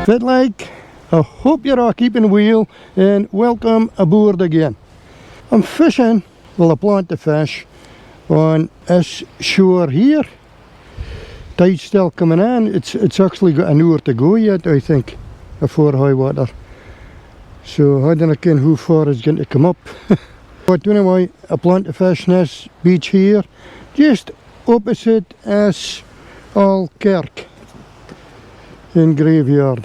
Fit like, I hope you're all keeping well and welcome aboard again. I'm fishing, well I plant the fish on this shore here. Tide's still coming in, it's actually got an hour to go yet I think, before high water. So I don't know how far it's going to come up. But anyway, I plant the fish in this beach here, just opposite as Ardchattan in Graveyard.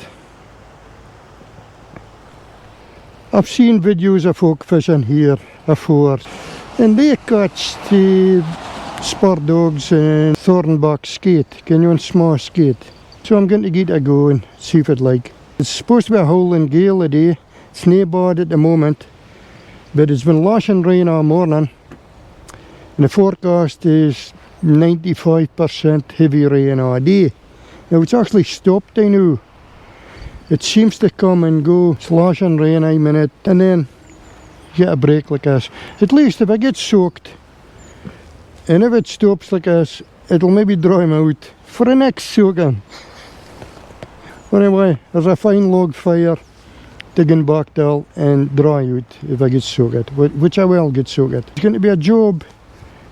I've seen videos of folk fishing here before and they catch the spur dogs and thornback skate, can you on small skate. So I'm going to get a go and see if it like. It's supposed to be a howling gale today, it's no bad at the moment, but it's been lashing rain all morning and the forecast is 95% heavy rain all day. Now it's actually stopped I know. It seems to come and go, sloshing rain a minute and then get a break like this. At least if I get soaked and if it stops like this, it'll maybe dry me out for the next soaking. Anyway, there's a fine log fire digging back down and dry out if I get soaked, which I will get soaked. It's going to be a job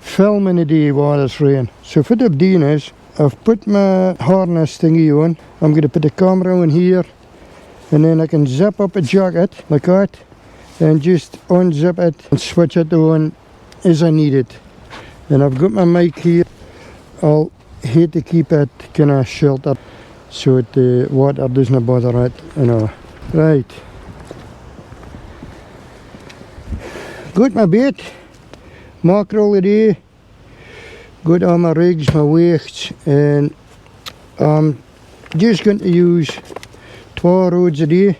filming the day while it's rain. So what I've done is, I've put my harness thingy on. I'm going to put the camera on here and then I can zip up a jacket like that and just unzip it and switch it on as I need it. And I've got my mic here. I'll hate to keep it kind of sheltered so the water doesn't bother it, you know. Right. Got my bait, mackerel today. Got all my rigs, my weights, and I'm just going to use 2 rods a day.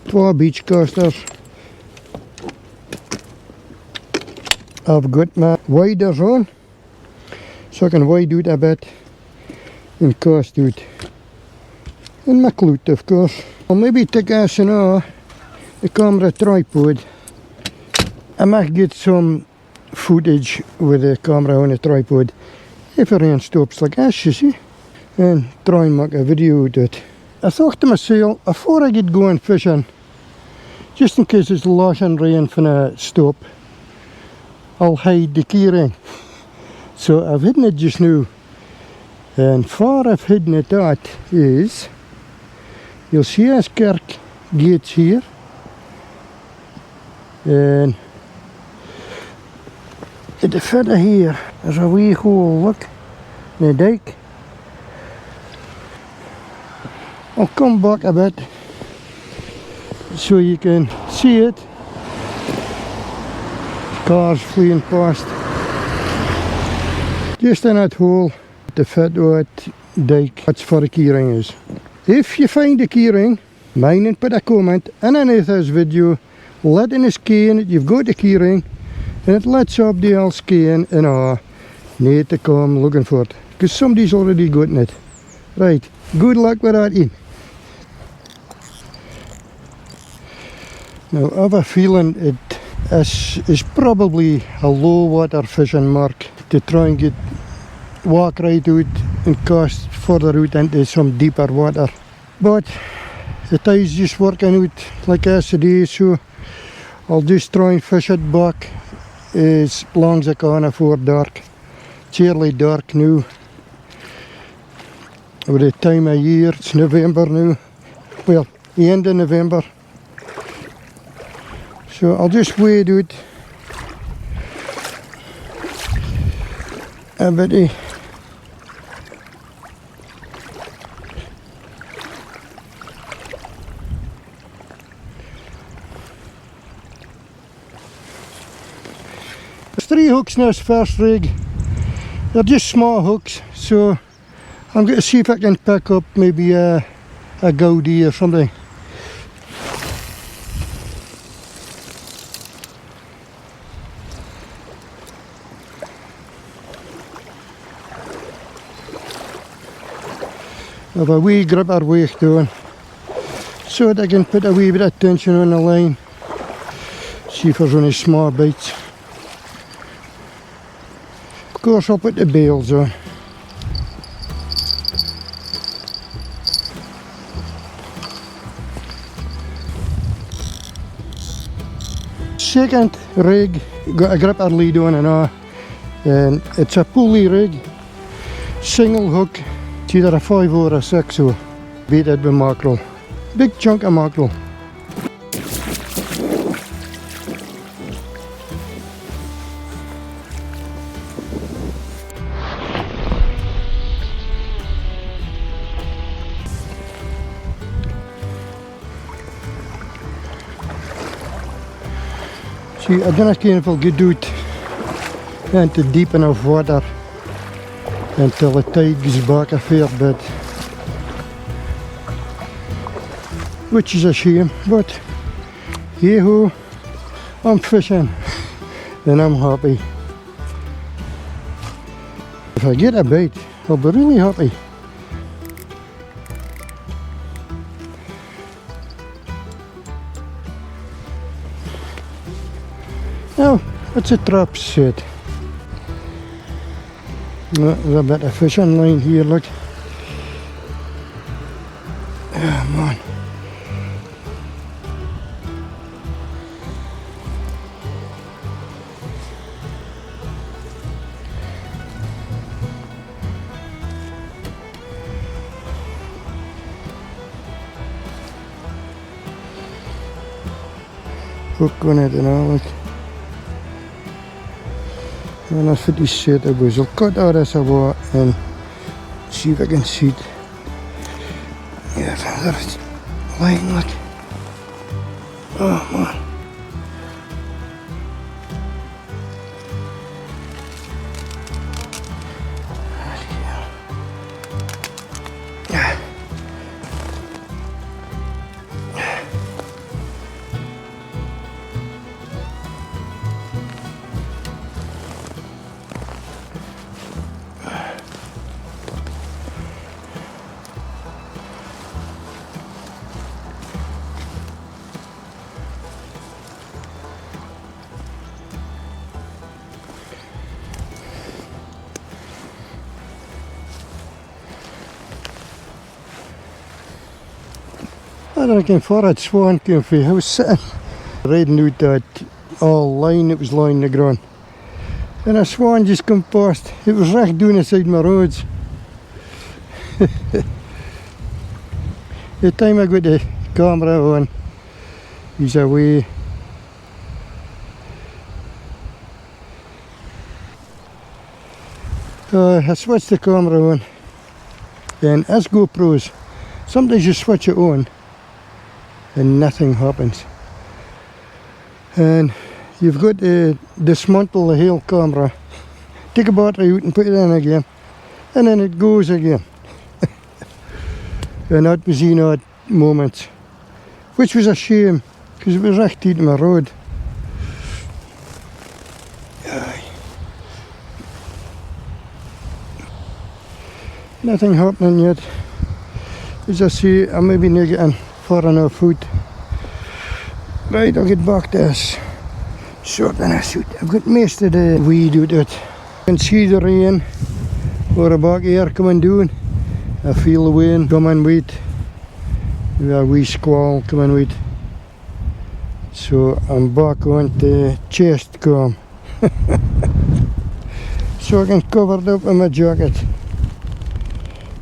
2 beach casters. I've got my waders on, so I can wade out a bit and cast out. And my clout of course. I'll maybe take this and the camera tripod. I might get some footage with the camera on a tripod if the rain stops like this, you see, and try and make a video out of it. I thought to myself, before I get going fishing, just in case it's lashing rain from a stop, I'll hide the keyring. So I've hidden it just now, and far I've hidden it at is, you'll see as Kirk gates here, and at the foot of here, there's a wee hole, look, in the dike. I'll come back a bit so you can see it. Cars fleeing past. Just in that hole, at the foot of that dike, that's where the keyring is. If you find the keyring, mind and put a comment underneath this video, letting us know that you've got the keyring, and it lets up the else scan and need to come looking for it because somebody's already gotten it. Right, good luck with that in. Now I have a feeling it is probably a low water fishing mark to try and walk right out and cast further out into some deeper water, but the tide's just working out like this today, so I'll just try and fish it back as long as I can before dark. It's early dark now. With the time of year, it's November now. Well, the end of November. So I'll just wade out a bit. There's 3 hooks in this first rig. They're just small hooks, so I'm going to see if I can pick up maybe a Gaudi or something. I have a wee gripper weight on so that I can put a wee bit of tension on the line, see if there's any small bites. Of course I'll put the bails on. Second rig, got a gripper lead on and all, and it's a pulley rig, single hook. It's either a 5 or a 6, so beat it with mackerel. Big chunk of mackerel. See, I don't know if I'll get it into deep enough water until the tide goes back a fair bit, which is a shame, but hey-ho, I'm fishing and I'm happy. If I get a bite, I'll be really happy. Now, what's a trap set? There's a bit of fishing line here, look. Oh man. Hook on it and all, look. En als we die set hebben, we cut out as away and see if I can see it. Yeah, there's line, look. Oh man. I reckon for it swan came from. I was sitting riding out that all line that was lying the ground, and a swan just come past. It was right down the side of my roads. The time I got the camera on, he's away. I switched the camera on, and as GoPros, sometimes you switch it on and nothing happens, and you've got to dismantle the whole camera, take a battery out and put it in again, and then it goes again. And that was in that moment, which was a shame because it was right to my road. Nothing happening yet. As I say, I may be not getting far enough food. Right, I'll get back to this short and a suit. I've got most of the weed out it. You can see the rain or the back air coming down. I feel the wind coming with. A wee squall coming with. So I'm back on the chest cam. So I can cover it up in my jacket.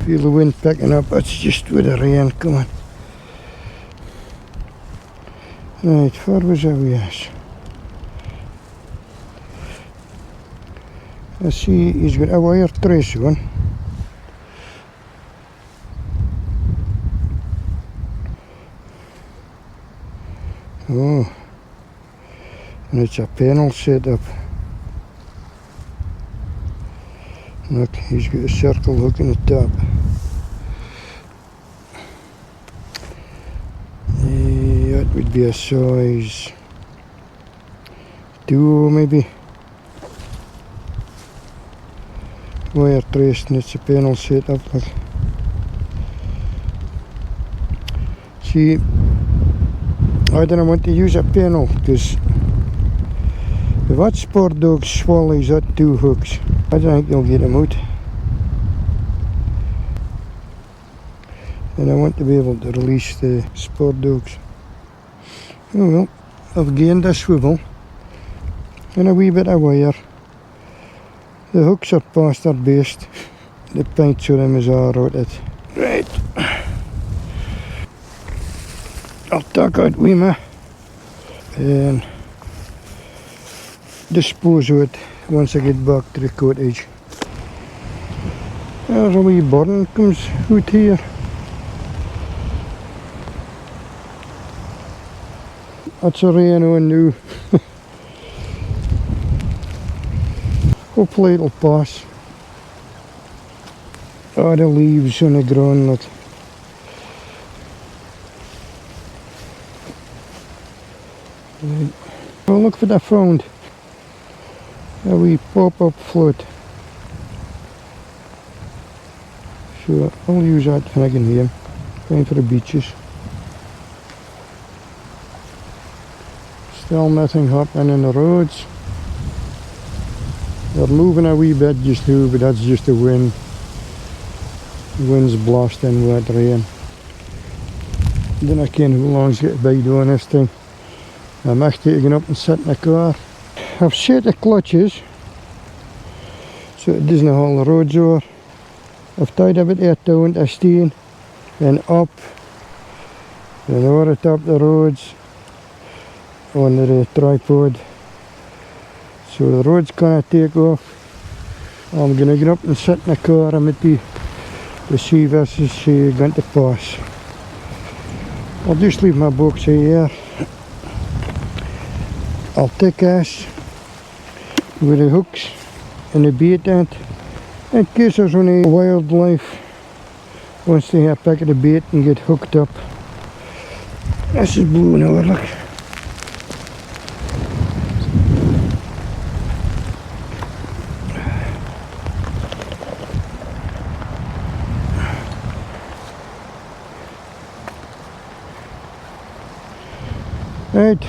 Feel the wind picking up, it's just with the rain coming. Right, where was our yes? I see he's got a wire trace on. Oh, and it's a panel set up. Look, he's got a circle hook in the top. That would be a size 2 maybe. Wire trace and it's a panel set up. Look. See, I don't want to use a panel because if that sport dog swallows that 2 hooks, I don't think they'll get them out. And I want to be able to release the sport dogs. Oh well, I've gained a swivel and a wee bit of wire. The hooks are plaster based. The paint to them is all rotted. Right. I'll take out Wima and dispose of it once I get back to the cottage. There's a wee burn comes out here. That's a rain on now. Hopefully it'll pass. Oh, the leaves on the ground, look. Right. Oh, look what I found. A wee pop-up float. So I'll use that when I can hear. Going for the beaches. Still nothing happening in the roads. They're moving a wee bit just now, but that's just the wind. The wind's blasting with that rain. Then I can't how long's get by doing this thing. I'm actually taking up and sit in the car. I've set the clutches so it doesn't hold the roads over. I've tied a bit of it down to steam and up and over the top of the roads under the tripod. So the road's gonna take off. I'm gonna get up and sit in the car and to see if this is going to pass. I'll just leave my box here. I'll take this with the hooks and the bait end in case there's any wildlife wants to have a pack of the bait and get hooked up. This is blowing over, look. Right,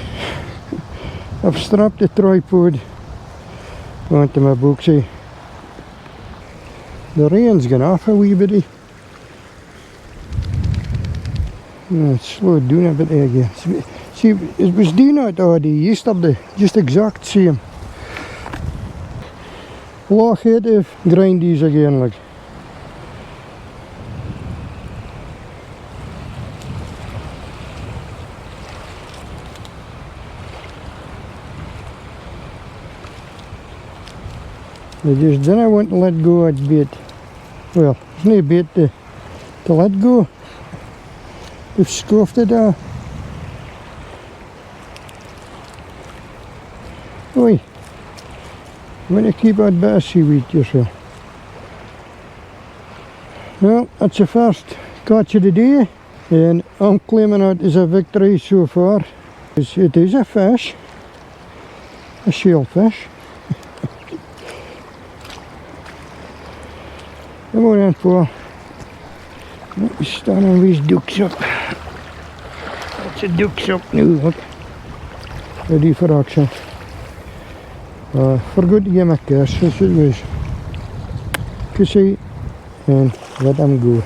I've strapped the tripod onto my boxy. The rain's gone off a wee bit. It's slowed down a bit again. See, it was doing it already yesterday, just exact same. Loch Etive grindies again, like. They just didn't want to let go of bait. Well, there's no bait to let go. They've scoffed it out. Oi, you want to keep that bit of seaweed yourself. Well, that's the first catch of the day, and I'm claiming it as a victory so far. It is a fish, a shellfish. Come on in, Paul. Let me stand on these dukes up. That's a dukes up now, look. Ready for action. Forgot to give my cast, that's what it was. Kissy and let them go.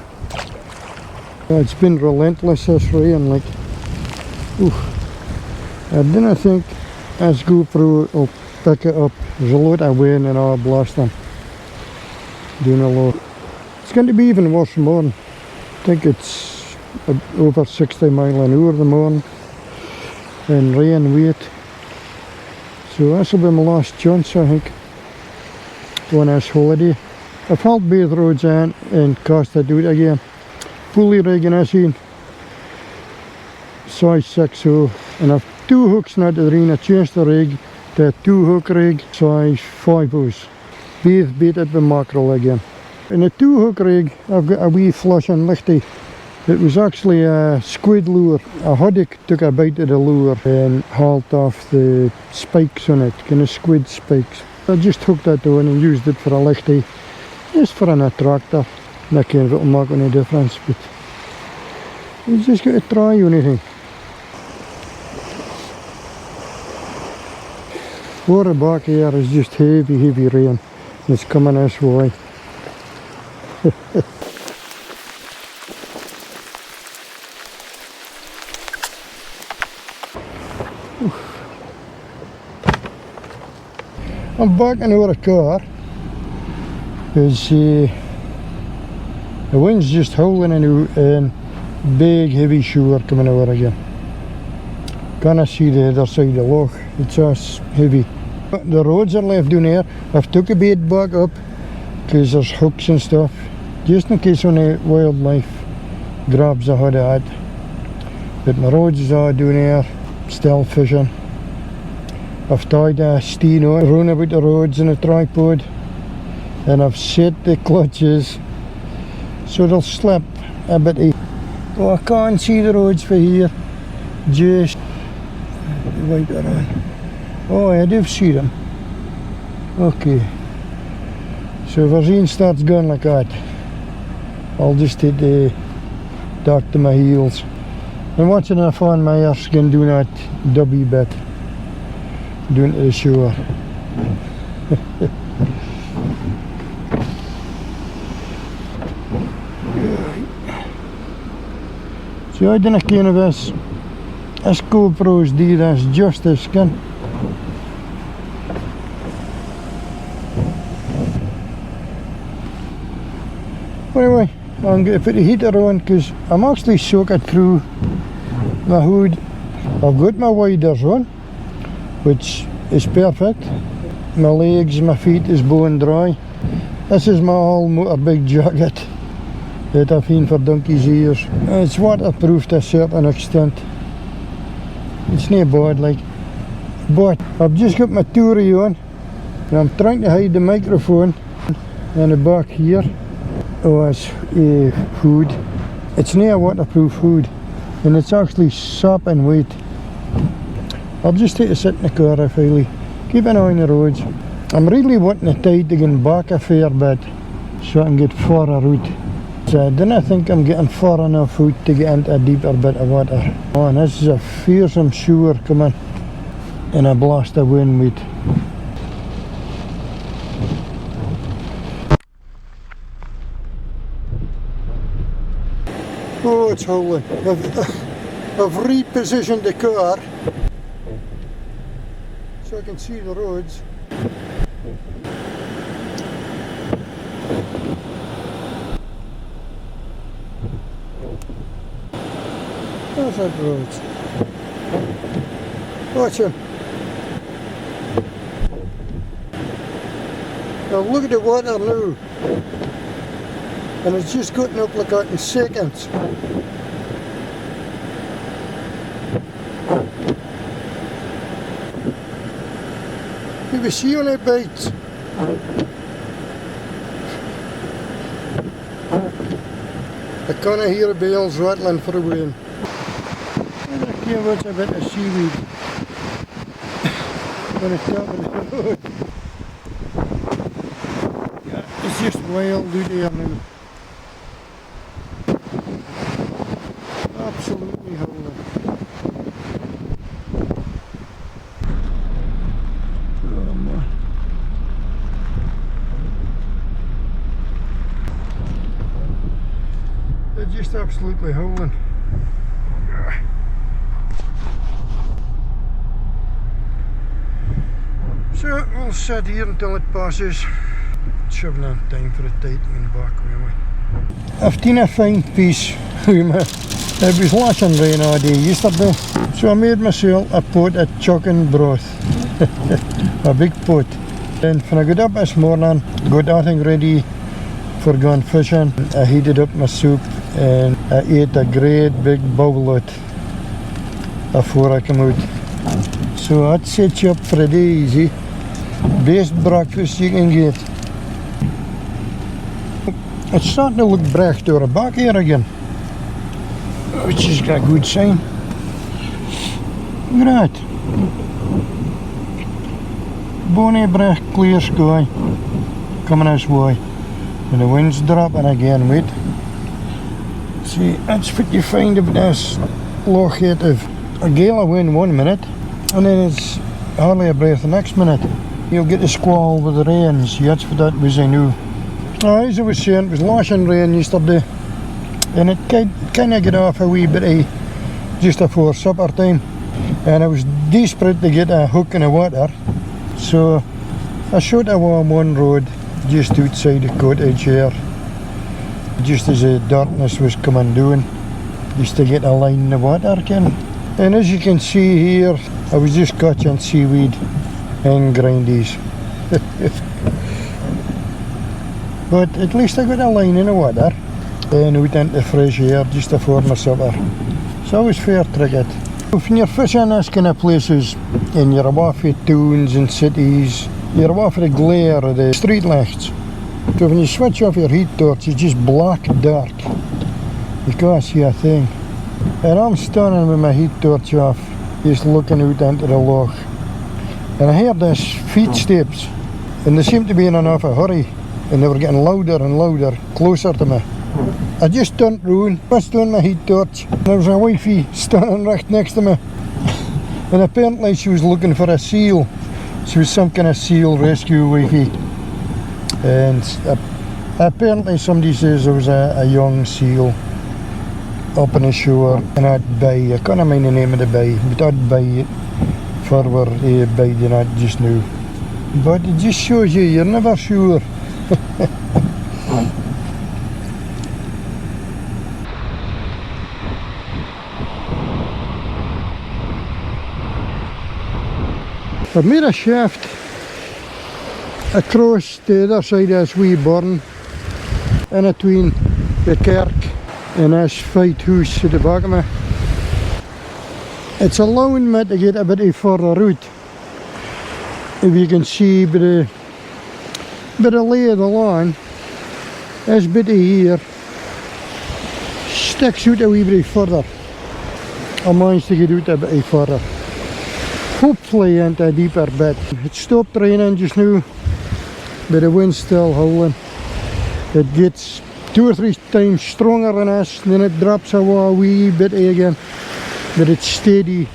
It's been relentless, this rain, like. Oof. I didn't think this GoPro will pick it up. There's a lot of wind and all blasting. Doing a lot. It's going to be even worse in the morning. I think it's over 60 miles an hour in the morning and rain weight. So this will be my last chance, I think, on this holiday. I've held both roads in and cast it out again. Fully rigging this in, size 6 and I've 2 hooks now that are in. I changed the rig to a 2-hook rig, size 5 Both baited with mackerel again. In a 2-hook rig, I've got a wee flush and lichty. It was actually a squid lure. A haddock took a bite of the lure and hauled off the spikes on it, kind of squid spikes. I just hooked that on and used it for a lichty, just for an attractor. That kind of it'll make any difference, but you just got to try anything. Water back here is just heavy rain. It's coming this way. I'm backing over a car because the wind's just howling and big heavy shower coming over again. Can't see the other side of the loch, it's just heavy. The roads are left down here. I've took a bit back up because there's hooks and stuff, just in case any wildlife grabs a hold of it. But my roads is all down here, still fishing. I've tied a steen on around about the roads in a tripod, and I've set the clutches so they'll slip a bit. Oh, I can't see the roads for here. Just right around. Oh, I do see them. Okay. So if our rain starts going like that, I'll just hit the dark to my heels. And once in a fun, my ears can do that dubby bit. Doing to the shore. So I didn't kind of this GoPros do this justice, can. Anyway, I'm going to put the heater on because I'm actually soaking through my hood. I've got my waders on, which is perfect. My legs, my feet is bone dry. This is my all motorbike jacket that I've had for donkey's years. It's waterproof to a certain extent. It's not bad, like. But I've just got my tourie on and I'm trying to hide the microphone in the back here. Oh, it's a hood. It's not a waterproof hood, and it's actually sopping wet. I'll just take a sit in the car if I keep an eye on the roads. I'm really wanting the tide to get back a fair bit so I can get further out. So I don't think I'm getting far enough out to get into a deeper bit of water. Oh, and this is a fearsome shower coming in a blast of wind with. Oh, it's howling. I've repositioned the car so I can see the roads. There's that roads. Watch him. Now look at the water now. And it's just gotten up like that in seconds. You can see on it bites. I can't hear the bales rattling for the wind. I don't care what's a bit of seaweed on the top of the road. Yeah, it's just wild out there now. Absolutely howling. Oh man. They're just absolutely howling. So we'll sit here until it passes. Shoving on time for the tide in the back anyway. I've seen a fine piece with me. It was lashing rain all day yesterday, so I made myself a pot of chicken broth, a big pot. And when I got up this morning, got everything ready for going fishing. I heated up my soup and I ate a great big bowl of it before I come out. So that sets you up for a day easy. Best breakfast you can get. It's starting to look brecht door back here again, which is a good sign. Look at that. Bonnie brecht clear sky coming this way. And the wind's dropping again, wait. See, that's what you find of this Loch Etive. A gale of wind 1 minute, and then it's hardly a breath the next minute. You'll get a squall with the rains. That's what that was, I knew. As I was saying, it was lashing rain yesterday, and it kind of got off a wee bit just before supper time. and I was desperate to get a hook in the water, so I shot along one road just outside the cottage here, just as the darkness was coming down, just to get a line in the water again. And as you can see here, I was just catching seaweed and grindies. But at least I got a line in the water and out into fresh air just before my supper. So it was fair cricket. When you're fishing this kind of places and you're away from towns and cities, you're away from the glare of the street lights. So when you switch off your heat torch, it's just black dark. You can't see a thing. And I'm standing with my heat torch off, just looking out into the loch. And I heard these footsteps, and they seemed to be in an awful hurry, and they were getting louder and louder, closer to me. I just turned round, pushed on my heat torch, and there was a wifey standing right next to me. And apparently she was looking for a seal. She was some kind of seal rescue wifey. And apparently somebody says there was a young seal up on the shore in that bay. I can't mind the name of the bay, but that bay further bay than that just now. But it just shows you, you're never sure. I've made a shaft across the other side of this wee burn in between the kirk and this fight house at the back of me. It's allowing me to get a bit further out. If you can see by the lay of the lawn, this bit of here sticks out a wee bit further. I managed to get out a bit further. Hopefully into a deeper bit. It stopped raining just now, but the wind's still howling. It gets 2 or 3 times stronger than this, then it drops a wee bit again. But it's steady,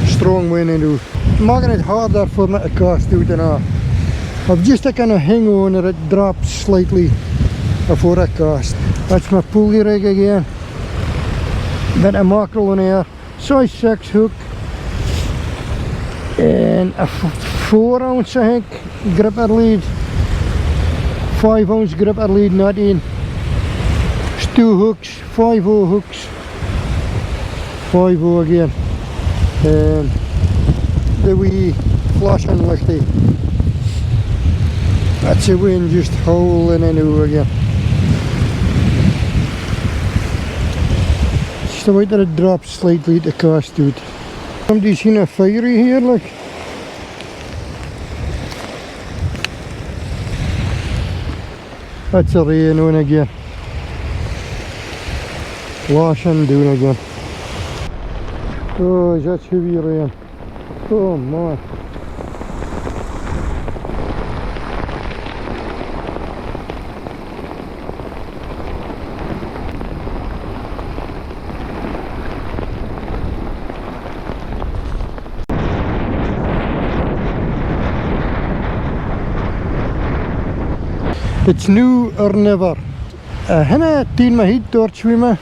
strong wind now. Making it harder for me to cast out and all. I've just to kind of hang on that it drops slightly before I cast. That's my pulley rig again. Bit of mackerel on here, size 6 hook. And a 4 ounce I think gripper lead, 5 ounce gripper lead, not in. It's 2 hooks, 5/0 hooks, 5/0 again, and the wee flashing lichty. That's the wind just howling in again. Just about that it drops slightly to cast out. Somebody's seen a fiery here, look. That's a rain on again. Washing down again. Oh, that's heavy rain. Oh man. It's now or never. I haven't taken my heat torch with me.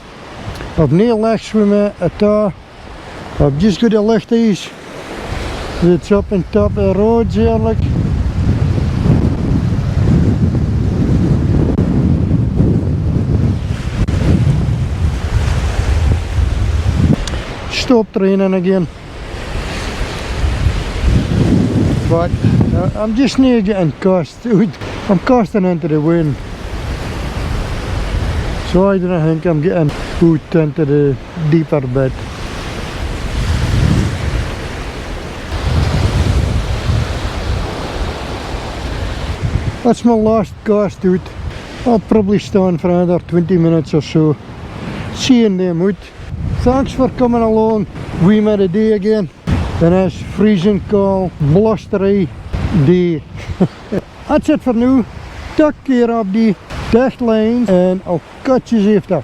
I've no lights with me at all. I've just got the lichties that's up on top of the roads here, like. Stopped raining again. But I'm just now getting cast out. I'm casting into the wind, so I don't think I'm getting out into the deeper bit. That's my last cast out. I'll probably stand for another 20 minutes or so, seeing them out. Thanks for coming along with me today again, in this freezing cold, blustery day. That's it for now. Take care of die dicht lijn en I'll catch you after.